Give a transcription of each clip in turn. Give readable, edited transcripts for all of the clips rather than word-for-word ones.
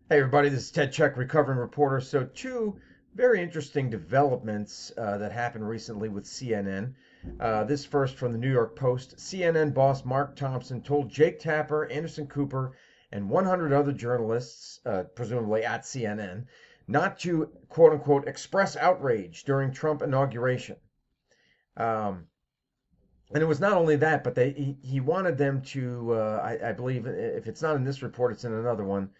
Hey everybody, this is Ted Check, recovering reporter. So two very interesting developments that happened recently with CNN. This first from the New York Post. CNN boss Mark Thompson told Jake Tapper, Anderson Cooper, and 100 other journalists, presumably at CNN, not to quote unquote express outrage during Trump inauguration. Um, and it was not only that, but he wanted them to, I believe, if it's not in this report, it's in another one.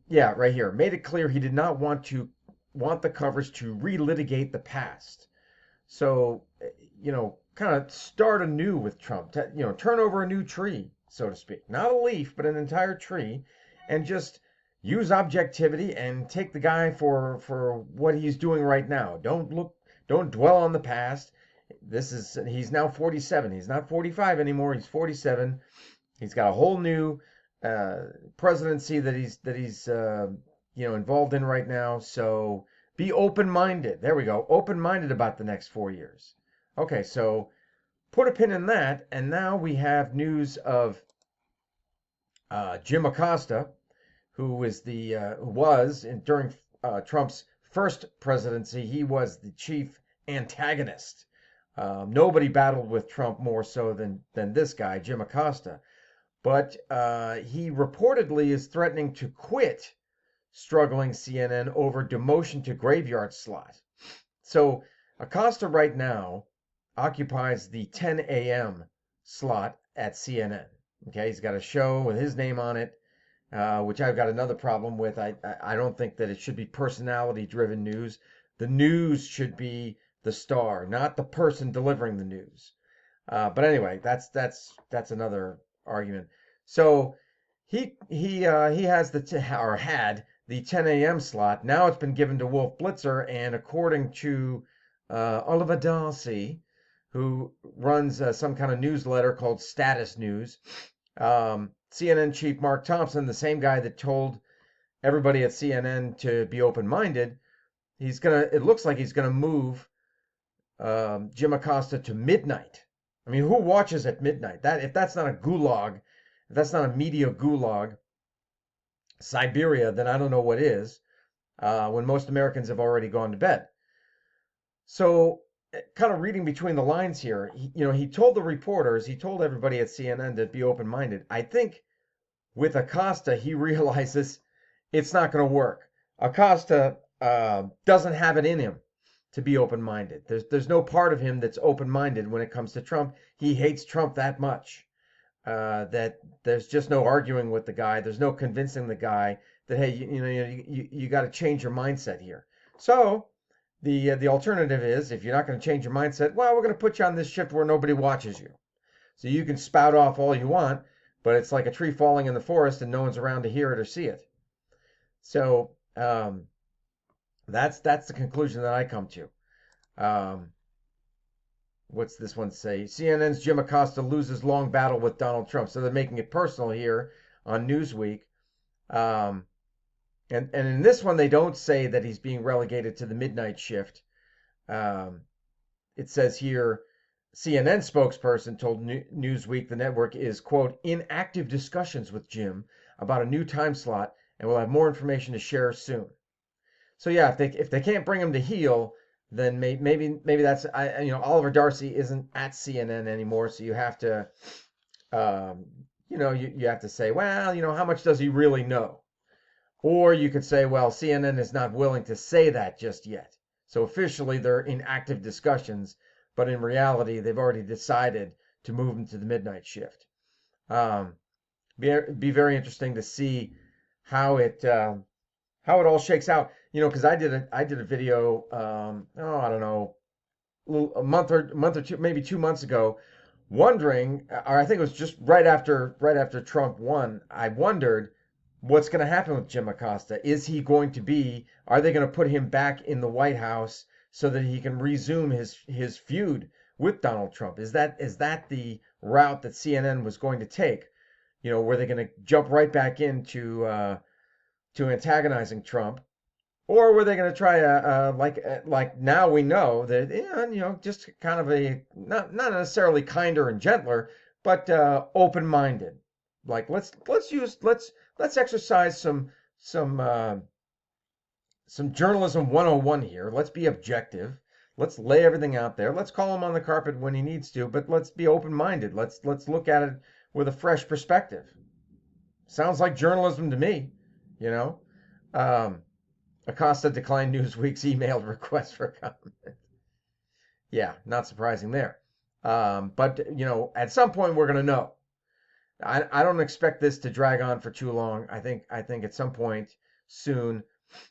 Yeah, right here. Made it clear he did not want the coverage to relitigate the past. So, kind of start anew with Trump. Turn over a new tree, so to speak. Not a leaf, but an entire tree, and just use objectivity and take the guy for what he's doing right now. Don't dwell on the past. He's now 47. He's not 45 anymore. He's 47. He's got a whole new uh, presidency that he's involved in right now. So be open-minded. There we go. Open-minded about the next 4 years. Okay, so put a pin in that, and now we have news of Jim Acosta, who was during Trump's first presidency. He was the chief antagonist. Nobody battled with Trump more so than this guy, Jim Acosta. But he reportedly is threatening to quit struggling CNN over demotion to graveyard slot. So Acosta right now occupies the 10 a.m. slot at CNN. Okay, he's got a show with his name on it, which I've got another problem with. I don't think that it should be personality-driven news. The news should be the star, not the person delivering the news. But anyway, that's another argument. So he has or had the 10 a.m. slot. Now it's been given to Wolf Blitzer, and according to Oliver Darcy, who runs some kind of newsletter called Status News, CNN chief Mark Thompson, the same guy that told everybody at CNN to be open-minded, it looks like he's gonna move Jim Acosta to midnight. I mean, who watches at midnight? If that's not a gulag, if that's not a media gulag, Siberia, then I don't know what is. When most Americans have already gone to bed. So, kind of reading between the lines here, he told the reporters, he told everybody at CNN to be open-minded. I think with Acosta, he realizes it's not going to work. Acosta doesn't have it in him to be open-minded. There's no part of him that's open-minded when it comes to Trump. He hates Trump that much that there's just no arguing with the guy. There's no convincing the guy that, hey, you got to change your mindset here. So the alternative is, if you're not going to change your mindset, well, we're going to put you on this shift where nobody watches you. So you can spout off all you want, but it's like a tree falling in the forest and no one's around to hear it or see it. So that's the conclusion that I come to. What's this one say? CNN's Jim Acosta loses long battle with Donald Trump. So they're making it personal here on Newsweek. And in this one, they don't say that he's being relegated to the midnight shift. It says here, CNN spokesperson told Newsweek the network is, quote, in active discussions with Jim about a new time slot, and we'll have more information to share soon. So yeah, if they can't bring him to heel, then maybe that's Oliver Darcy isn't at CNN anymore, so you have to you have to say, well, how much does he really know? Or you could say, well, CNN is not willing to say that just yet. So officially they're in active discussions, but in reality they've already decided to move him to the midnight shift. Be very interesting to see how it all shakes out. Because I did a video, I don't know, a month or two, maybe 2 months ago, wondering, or I think it was just right after Trump won. I wondered what's going to happen with Jim Acosta. Are they going to put him back in the White House so that he can resume his feud with Donald Trump? Is that the route that CNN was going to take? Were they going to jump right back into to antagonizing Trump? Or were they going to try like now we know that just kind of a not necessarily kinder and gentler, but open-minded. Like let's exercise some journalism 101 here. Let's be objective. Let's lay everything out there. Let's call him on the carpet when he needs to, but let's be open-minded. Let's look at it with a fresh perspective. Sounds like journalism to me, you know. Acosta declined Newsweek's emailed request for comment. Yeah, not surprising there. But at some point we're going to know. I don't expect this to drag on for too long. I think at some point soon,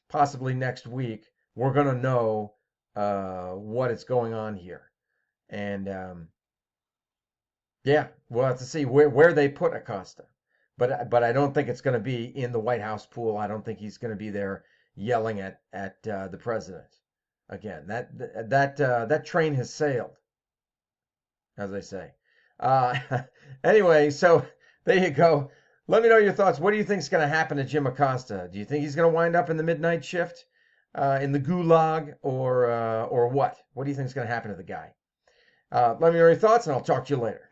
possibly next week, we're going to know what is going on here. And yeah, we'll have to see where they put Acosta. But I don't think it's going to be in the White House pool. I don't think he's going to be there yelling at the president. Again, that train has sailed, as I say. Anyway, so there you go. Let me know your thoughts. What do you think is going to happen to Jim Acosta? Do you think he's going to wind up in the midnight shift, in the gulag, or what? What do you think is going to happen to the guy? Let me know your thoughts, and I'll talk to you later.